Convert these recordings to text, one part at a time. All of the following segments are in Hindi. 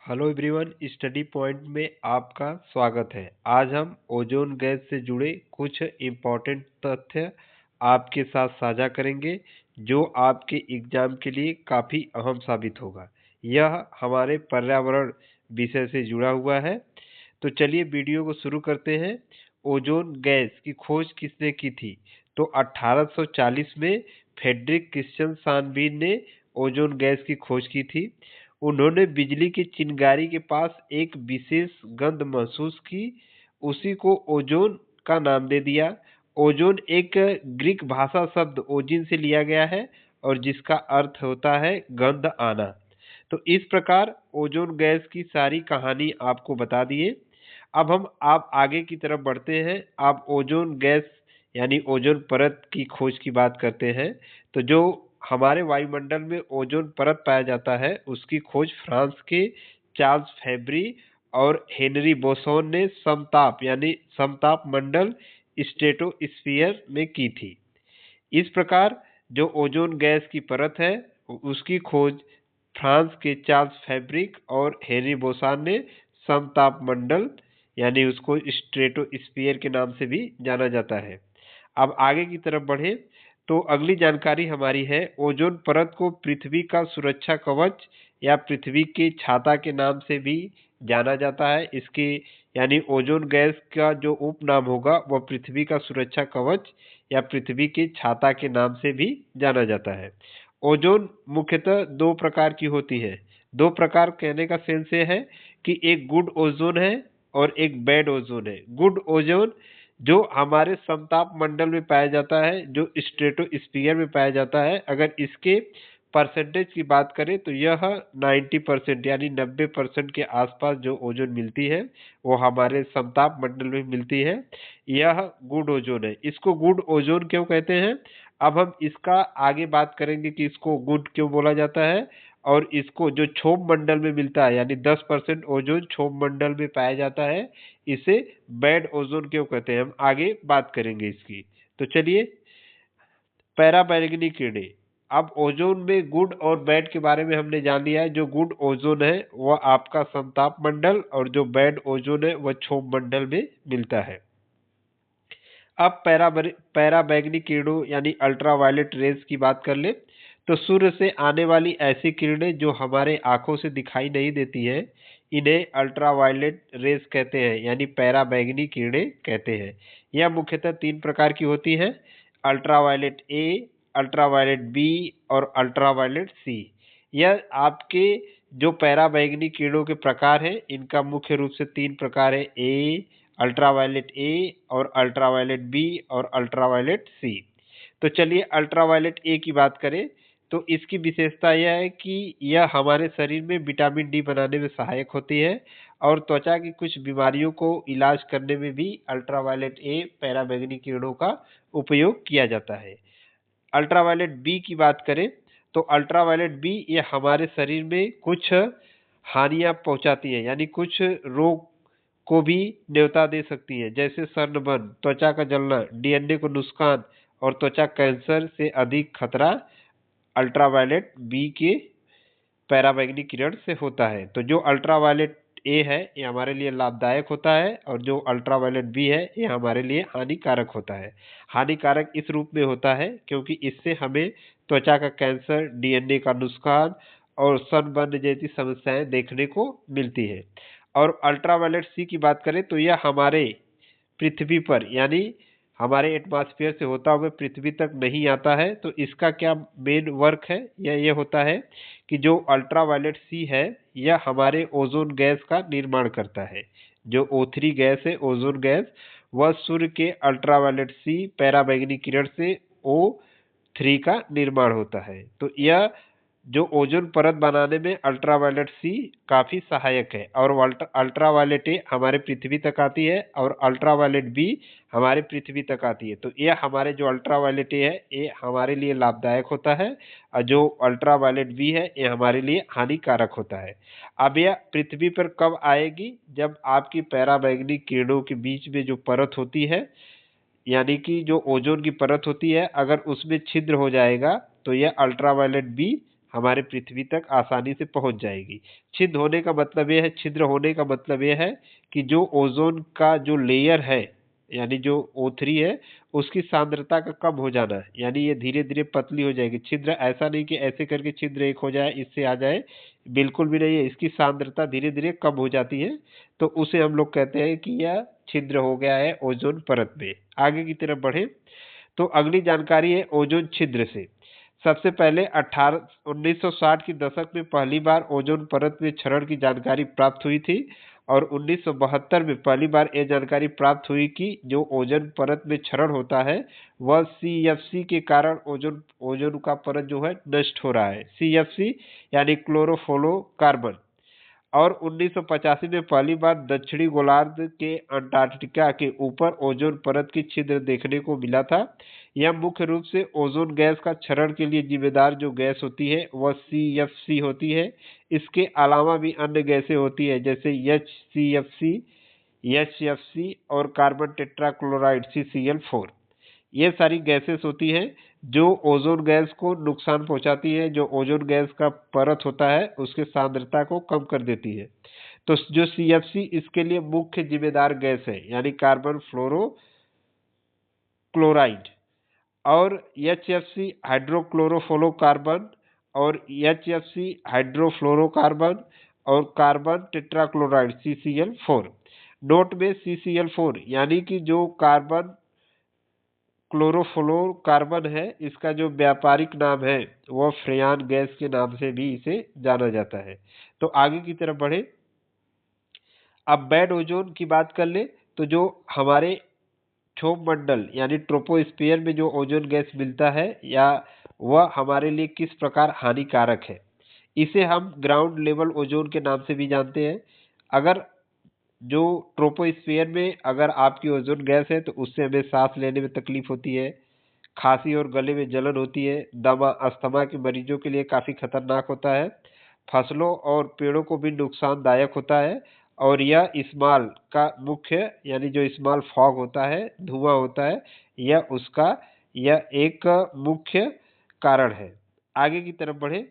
हेलो एवरीवन, स्टडी पॉइंट में आपका स्वागत है। आज हम ओजोन गैस से जुड़े कुछ इम्पोर्टेंट तथ्य आपके साथ साझा करेंगे जो आपके एग्जाम के लिए काफ़ी अहम साबित होगा। यह हमारे पर्यावरण विषय से जुड़ा हुआ है। तो चलिए वीडियो को शुरू करते हैं। ओजोन गैस की खोज किसने की थी? तो 1840 में फ्रेडरिक क्रिश्चियन शानवीन ने ओजोन गैस की खोज की थी। उन्होंने बिजली की चिंगारी के पास एक विशेष गंध महसूस की, उसी को ओजोन का नाम दे दिया। ओजोन एक ग्रीक भाषा शब्द ओजिन से लिया गया है और जिसका अर्थ होता है गंध आना। तो इस प्रकार ओजोन गैस की सारी कहानी आपको बता दिए। अब हम आप आगे की तरफ बढ़ते हैं। आप ओजोन गैस यानी ओजोन परत की खोज की बात करते हैं। तो जो हमारे वायुमंडल में ओजोन परत पाया जाता है उसकी खोज फ्रांस के चार्ल्स फैब्री और हेनरी बोसोन ने समताप यानी समताप मंडल स्ट्रेटोस्फीयर में की थी। इस प्रकार जो ओजोन गैस की परत है उसकी खोज फ्रांस के चार्ल्स फैब्रिक और हेनरी बोसान ने समताप मंडल यानी उसको स्ट्रेटोस्फीयर के नाम से भी जाना जाता है। अब आगे की तरफ बढ़े तो अगली जानकारी हमारी है ओजोन परत को पृथ्वी का सुरक्षा कवच या पृथ्वी के छाता के नाम से भी जाना जाता है। इसके यानी ओजोन गैस का जो उपनाम होगा वह पृथ्वी का सुरक्षा कवच या पृथ्वी के छाता के नाम से भी जाना जाता है। ओजोन मुख्यतः दो प्रकार की होती है। दो प्रकार कहने का सेंस ये है कि एक गुड ओजोन है और एक बैड ओजोन है। गुड ओजोन जो हमारे समताप मंडल में पाया जाता है, जो स्ट्रेटोस्फीयर में पाया जाता है, अगर इसके परसेंटेज की बात करें तो यह 90% यानी 90% के आसपास जो ओजोन मिलती है वो हमारे समताप मंडल में मिलती है। यह गुड ओजोन है। इसको गुड ओजोन क्यों कहते हैं, अब हम इसका आगे बात करेंगे कि इसको गुड क्यों बोला जाता है। और इसको जो क्षोभ मंडल में मिलता है यानी 10% ओजोन क्षोभ मंडल में पाया जाता है, इसे बैड ओजोन क्यों कहते हैं, हम आगे बात करेंगे इसकी। तो चलिए, पैराबैंगनी किरणें। अब ओजोन में गुड और बैड के बारे में हमने जान लिया है। जो गुड ओजोन है वह आपका समताप मंडल और जो बैड ओजोन है वह क्षोभ मंडल में मिलता है। अब पैराबैंगनी किरणों यानी अल्ट्रावायलेट रेज की बात कर ले तो सूर्य से आने वाली ऐसी किरणें जो हमारे आंखों से दिखाई नहीं देती हैं, इन्हें अल्ट्रावायलेट रेज कहते हैं यानी पैराबैंगनी किरणें कहते हैं। यह मुख्यतः तीन प्रकार की होती हैं: अल्ट्रावायलेट ए, अल्ट्रावायलेट बी और अल्ट्रावायलेट सी। यह आपके जो पैराबैंगनी किरणों के प्रकार हैं इनका मुख्य रूप से तीन प्रकार है: ए, अल्ट्रावायलेट ए और अल्ट्रावायलेट बी और अल्ट्रावायलेट सी। तो चलिए अल्ट्रावायलेट ए की बात करें तो इसकी विशेषता यह है कि यह हमारे शरीर में विटामिन डी बनाने में सहायक होती है और त्वचा की कुछ बीमारियों को इलाज करने में भी अल्ट्रावायलेट ए पैराबैंगनी किरणों का उपयोग किया जाता है। अल्ट्रावायलेट बी की बात करें तो अल्ट्रावायलेट बी ये हमारे शरीर में कुछ हानियां पहुंचाती है यानी कुछ रोग को भी न्योता दे सकती है, जैसे सनबर्न, त्वचा का जलना, डीएनए को नुकसान और त्वचा कैंसर से अधिक खतरा अल्ट्रावायलेट बी के पैराबैंगनी किरण से होता है। तो जो अल्ट्रावायलेट ए है ये हमारे लिए लाभदायक होता है और जो अल्ट्रावायलेट बी है ये हमारे लिए हानिकारक होता है। हानिकारक इस रूप में होता है क्योंकि इससे हमें त्वचा का कैंसर, डीएनए का नुकसान और सनबर्न जैसी समस्याएं देखने को मिलती है। और अल्ट्रावायलेट सी की बात करें तो यह हमारे पृथ्वी पर यानी हमारे एटमॉस्फेयर से होता हुआ पृथ्वी तक नहीं आता है। तो इसका क्या मेन वर्क है, यह होता है कि जो अल्ट्रावायलेट सी है यह हमारे ओजोन गैस का निर्माण करता है। जो O3 गैस है, ओजोन गैस, वह सूर्य के अल्ट्रावायलेट सी पैराबैंगनी किरण से O3 का निर्माण होता है। तो यह जो ओजोन परत बनाने में अल्ट्रावायलेट सी काफी सहायक है और अल्ट्रावायलेट ए हमारे पृथ्वी तक आती है और अल्ट्रावायलेट बी हमारे पृथ्वी तक आती है। तो यह हमारे जो अल्ट्रावायलेट ए है ये हमारे लिए लाभदायक होता है और जो अल्ट्रावायलेट बी है ये हमारे लिए हानिकारक होता है। अब यह पृथ्वी पर कब आएगी, जब आपकी पैराबैंगनी किरणों के बीच में जो परत होती है यानी कि जो ओजोन की परत होती है अगर उसमें छिद्र हो जाएगा तो यह अल्ट्रावायलेट बी हमारे पृथ्वी तक आसानी से पहुंच जाएगी। छिद्र होने का मतलब यह है, छिद्र होने का मतलब यह है कि जो ओजोन का जो लेयर है यानी जो O3 है उसकी सांद्रता का कम हो जाना है, यानी ये धीरे धीरे पतली हो जाएगी। छिद्र ऐसा नहीं कि ऐसे करके छिद्र एक हो जाए इससे आ जाए, बिल्कुल भी नहीं है, इसकी सांद्रता धीरे धीरे कम हो जाती है, तो उसे हम लोग कहते हैं कि यह छिद्र हो गया है ओजोन परत में। आगे की तरफ बढ़े तो अगली जानकारी है ओजोन छिद्र से। सबसे पहले 1960 की दशक में पहली बार ओजोन परत में क्षरण की जानकारी प्राप्त हुई थी और 1972 में पहली बार यह जानकारी प्राप्त हुई कि जो ओजोन परत में क्षरण होता है वह CFC के कारण ओजोन ओजोन का परत जो है नष्ट हो रहा है। CFC यानी क्लोरोफ्लोरोकार्बन। और 1985 में पहली बार दक्षिणी गोलार्ध के अंटार्कटिका के ऊपर ओजोन परत की छिद्र देखने को मिला था। यह मुख्य रूप से ओजोन गैस का क्षरण के लिए जिम्मेदार जो गैस होती है वह CFC होती है। इसके अलावा भी अन्य गैसें होती है जैसे HCFC, HFC और कार्बन टेट्राक्लोराइड CCl4। ये सारी गैसेस होती हैं जो ओजोन गैस को नुकसान पहुंचाती है, जो ओजोन गैस का परत होता है उसके सांद्रता को कम कर देती है। तो जो CFC इसके लिए मुख्य जिम्मेदार गैस है यानी कार्बन फ्लोरो क्लोराइड, और HFC हाइड्रोक्लोरोफ्लोरोकार्बन और HFC हाइड्रोफ्लोरोकार्बन और कार्बन टेट्राक्लोराइड CCl4। नोट में CCl4 यानी कि जो कार्बन क्लोरोफ्लोरोकार्बन है इसका जो व्यापारिक नाम है वह फ्रेयान गैस के नाम से भी इसे जाना जाता है। तो आगे की तरफ बढ़े, अब बैड ओजोन की बात कर ले तो जो हमारे क्षोभ मंडल यानी ट्रोपोस्फियर में जो ओजोन गैस मिलता है या वह हमारे लिए किस प्रकार हानिकारक है, इसे हम ग्राउंड लेवल ओजोन के नाम से भी जानते हैं। अगर जो ट्रोपोस्फियर में अगर आपकी ओजोन गैस है तो उससे हमें सांस लेने में तकलीफ होती है, खांसी और गले में जलन होती है, दमा अस्थमा के मरीजों के लिए काफ़ी खतरनाक होता है, फसलों और पेड़ों को भी नुकसानदायक होता है। और यह स्मॉल का मुख्य यानी जो स्मॉल फॉग होता है, धुआं होता है, यह एक मुख्य कारण है। आगे की तरफ बढ़े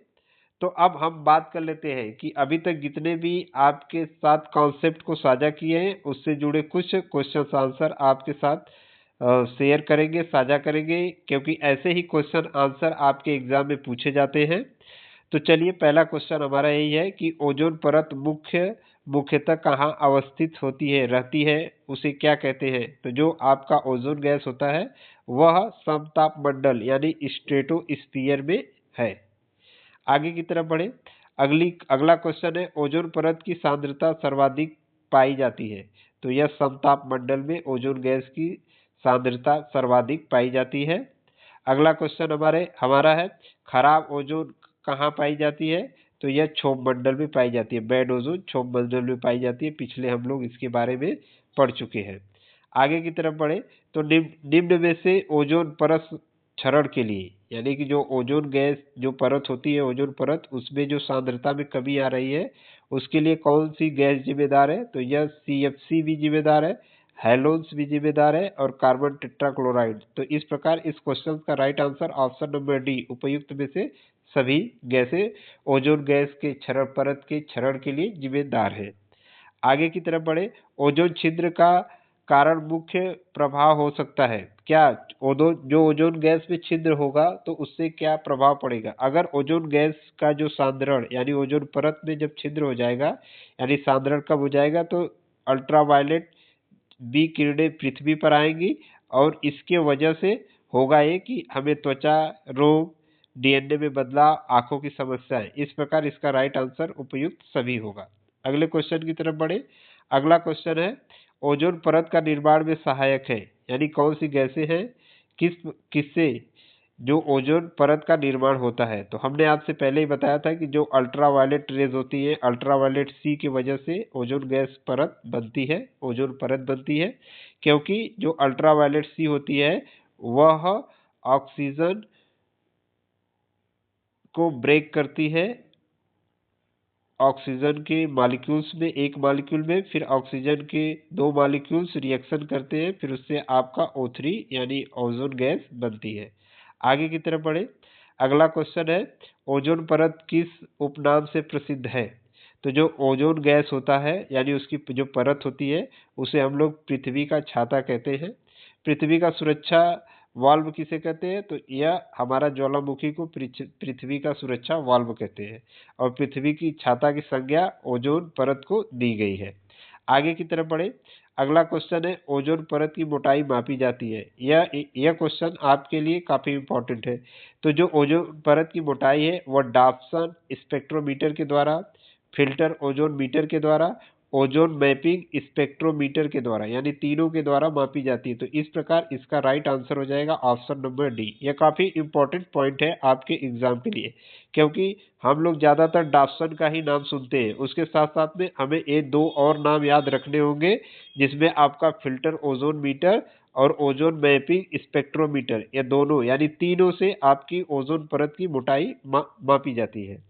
तो अब हम बात कर लेते हैं कि अभी तक जितने भी आपके साथ कॉन्सेप्ट को साझा किए हैं उससे जुड़े कुछ क्वेश्चन आंसर आपके साथ शेयर करेंगे, साझा करेंगे, क्योंकि ऐसे ही क्वेश्चन आंसर आपके एग्जाम में पूछे जाते हैं। तो चलिए पहला क्वेश्चन हमारा यही है कि ओजोन परत मुख्यतः कहाँ अवस्थित होती है, रहती है, उसे क्या कहते हैं। तो जो आपका ओजोन गैस होता है वह समताप मंडल यानी स्ट्रेटोस्फियर में है। आगे की तरफ बढ़े, अगला क्वेश्चन है ओजोन परत की सांद्रता सर्वाधिक पाई जाती है। तो यह समताप मंडल में ओजोन गैस की सांद्रता सर्वाधिक पाई जाती है। अगला क्वेश्चन हमारा है खराब ओजोन कहाँ पाई जाती है। तो यह क्षोभ मंडल में पाई जाती है, बैड ओजोन क्षोभ मंडल में पाई जाती है। पिछले हम लोग इसके बारे में पढ़ चुके हैं। आगे की तरफ बढ़े तो निम्न में से ओजोन परत क्षरण के लिए यानी कि जो ओजोन गैस जो परत होती है ओजोन परत उसमें जो सांद्रता में कमी आ रही है उसके लिए कौन सी गैस जिम्मेदार है। तो यह CFC भी जिम्मेदार है, हेलोन्स भी जिम्मेदार है और कार्बन टेट्राक्लोराइड। तो इस प्रकार इस क्वेश्चन का right answer option number D उपयुक्त में से सभी गैसें ओजोन गैस के क्षरण परत के क्षरण के लिए जिम्मेदार है। आगे की तरफ बढ़े, ओजोन छिद्र का कारण मुख्य प्रभाव हो सकता है क्या। जो ओजोन गैस में छिद्र होगा तो उससे क्या प्रभाव पड़ेगा। अगर ओजोन गैस का जो सांद्रण यानी ओजोन परत में जब छिद्र हो जाएगा यानी सांद्रण कम हो जाएगा तो अल्ट्रावायलेट बी किरणें पृथ्वी पर आएंगी और इसके वजह से होगा ये कि हमें त्वचा रोग, DNA में बदलाव, आंखों की समस्याएं। इस प्रकार इसका राइट आंसर उपयुक्त सभी होगा। अगले क्वेश्चन की तरफ बढ़े, अगला क्वेश्चन है ओजोन परत का निर्माण में सहायक है यानी कौन सी गैसें हैं किससे जो ओजोन परत का निर्माण होता है। तो हमने आपसे पहले ही बताया था कि जो अल्ट्रावायलेट रेज होती है अल्ट्रावायलेट C की वजह से ओजोन गैस परत बनती है, ओजोन परत बनती है, क्योंकि जो अल्ट्रावायलेट C होती है वह ऑक्सीजन को ब्रेक करती है। ऑक्सीजन के मॉलिक्यूल्स में एक मॉलिक्यूल में फिर ऑक्सीजन के दो मॉलिक्यूल्स रिएक्शन करते हैं, फिर उससे आपका O3 यानी ओजोन गैस बनती है। आगे की तरफ बढ़े, अगला क्वेश्चन है, ओजोन परत किस उपनाम से प्रसिद्ध है? तो जो ओजोन गैस होता है यानी उसकी जो परत होती है उसे हम लोग पृथ्वी का छाता कहते हैं। पृथ्वी का सुरक्षा वाल्व किसे कहते हैं? तो यह हमारा ज्वालामुखी को पृथ्वी का सुरक्षा वाल्व कहते हैं और पृथ्वी की छाता की संज्ञा ओजोन परत को दी गई है। आगे की तरफ बढ़े, अगला क्वेश्चन है, ओजोन परत की मोटाई मापी जाती है। यह क्वेश्चन आपके लिए काफी इंपॉर्टेंट है। तो जो ओजोन परत की मोटाई है वह डॉप्सन स्पेक्ट्रोमीटर के द्वारा, फिल्टर ओजोन मीटर के द्वारा, ओजोन मैपिंग स्पेक्ट्रोमीटर के द्वारा यानी तीनों के द्वारा मापी जाती है। तो इस प्रकार इसका राइट आंसर हो जाएगा ऑप्शन नंबर डी। यह काफी इंपॉर्टेंट पॉइंट है आपके एग्जाम के लिए, क्योंकि हम लोग ज्यादातर डॉप्सन का ही नाम सुनते हैं। उसके साथ साथ में हमें ये दो और नाम याद रखने होंगे, जिसमें आपका फिल्टर ओजोन मीटर और ओजोन मैपिंग स्पेक्ट्रोमीटर, ये दोनों यानी तीनों से आपकी ओजोन परत की मोटाई मापी जाती है।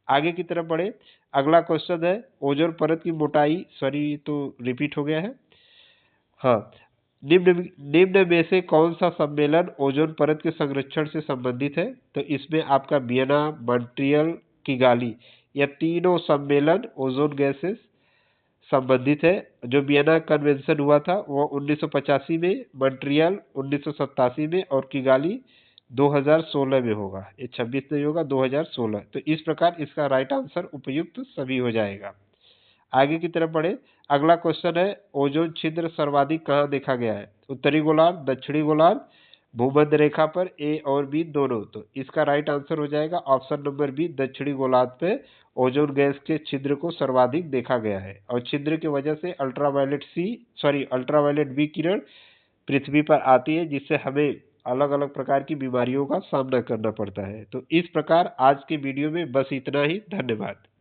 आगे की तरफ बढ़े, अगला क्वेश्चन है, ओजोन परत की मोटाई, सॉरी तो रिपीट हो गया है। हाँ, निम्न में से कौन सा सम्मेलन ओजोन परत के संरक्षण से संबंधित है? तो इसमें आपका वियना, मॉन्ट्रियल, किगाली, यह तीनों सम्मेलन ओजोन गैस से संबंधित है। जो वियना कन्वेंशन हुआ था वो 1985 में, मॉन्ट्रियल 1987 में और किगाली 2016 में होगा। ये 26 नहीं होगा, 2016। तो इस प्रकार इसका राइट आंसर उपयुक्त सभी हो जाएगा। आगे की तरफ बढ़े, अगला क्वेश्चन है, ओजोन छिद्र सर्वाधिक कहाँ देखा गया है? उत्तरी गोलार्ध, दक्षिणी गोलार्ध, भूमध्य रेखा पर, ए और बी दोनों। तो इसका राइट आंसर हो जाएगा ऑप्शन नंबर बी, दक्षिणी गोलार्ध पे ओजोन गैस के छिद्र को सर्वाधिक देखा गया है और छिद्र की वजह से अल्ट्रावायलेट बी किरण पृथ्वी पर आती है, जिससे हमें अलग अलग प्रकार की बीमारियों का सामना करना पड़ता है। तो इस प्रकार आज के वीडियो में बस इतना ही। धन्यवाद।